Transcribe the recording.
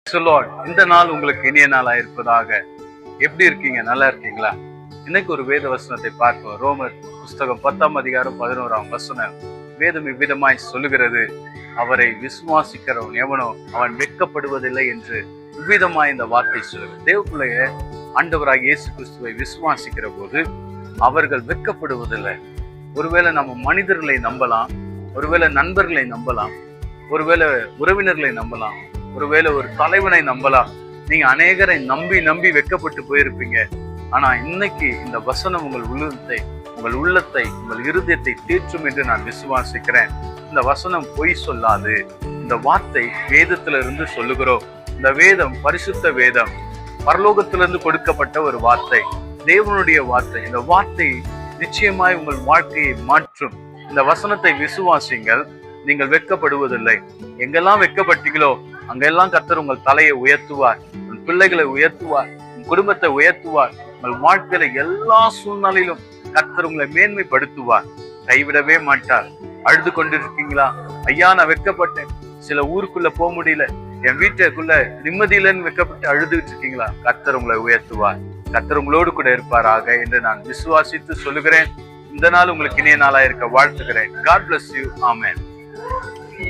இந்த நாள் உங்களுக்கு இனிய நாளா இருப்பதாக. எப்படி இருக்கீங்க? நல்லா இருக்கீங்களா? இன்னைக்கு ஒரு வேத வசனத்தை பார்ப்போம். ரோமர் புஸ்தகம் 10ஆம் அதிகாரம் 11ஆம் வசனம். வேதம் இவ்விதமாய் சொல்லுகிறது, அவரை விசுவாசிக்கிறவன் எவனோ அவன் வெட்கப்படுவதில்லை என்று இவ்விதமாய் இந்த வார்த்தை சொல்லுகிறது. தேவப்பிள்ளைய ஆண்டவராக இயேசு கிறிஸ்துவை விசுவாசிக்கிற போது அவர்கள் வெட்கப்படுவதில்லை. ஒருவேளை நம்ம மனிதர்களை நம்பலாம், ஒருவேளை நண்பர்களை நம்பலாம், ஒருவேளை உறவினர்களை நம்பலாம், ஒருவேளை ஒரு தலைவனை நம்பலாம். நீங்க அநேகரை நம்பி வெட்கப்பட்டு போயிருப்பீங்க. ஆனா இன்னைக்கு இந்த வசனம் உங்கள் உள்ளத்தை உங்கள் இருதயத்தை தேற்றும் என்று நான் விசுவாசிக்கிறேன். இந்த வசனம் பொய் சொல்லாது. இந்த வார்த்தை வேதத்திலிருந்து சொல்லுகிறோம். இந்த வேதம் பரிசுத்த வேதம், பரலோகத்திலிருந்து கொடுக்கப்பட்ட ஒரு வார்த்தை, தேவனுடைய வார்த்தை. இந்த வார்த்தை நிச்சயமாய் உங்கள் வாழ்க்கையை மாற்றும். இந்த வசனத்தை விசுவாசிங்கள், நீங்கள் வெட்கப்படுவதில்லை. எங்கெல்லாம் வெட்கப்பட்டீங்களோ அங்கெல்லாம் கர்த்தர் உங்கள் தலையை உயர்த்துவார், உங்கள் பிள்ளைகளை உயர்த்துவார், உங்கள் குடும்பத்தை உயர்த்துவார். உங்கள் வாழ்க்கையில எல்லா சூழ்நிலையிலும் கர்த்தர் உங்களை மேன்மைப்படுத்துவார், கைவிடவே மாட்டார். அழுது கொண்டிருக்கீங்களா? ஐயா நான் வெட்கப்பட்டேன், சில ஊருக்குள்ள போக முடியல, என் வீட்டுக்குள்ள நிம்மதியிலன்னு வெட்கப்பட்டு அழுதுகிட்டு இருக்கீங்களா? கர்த்தர் உங்களை உயர்த்துவார், கர்த்தர் உங்களோடு கூட இருப்பாராக என்று நான் விசுவாசித்து சொல்லுகிறேன். இந்த நாள் உங்களுக்கு இனிய நாளா இருக்க வாழ்த்துகிறேன். God bless you. Amen.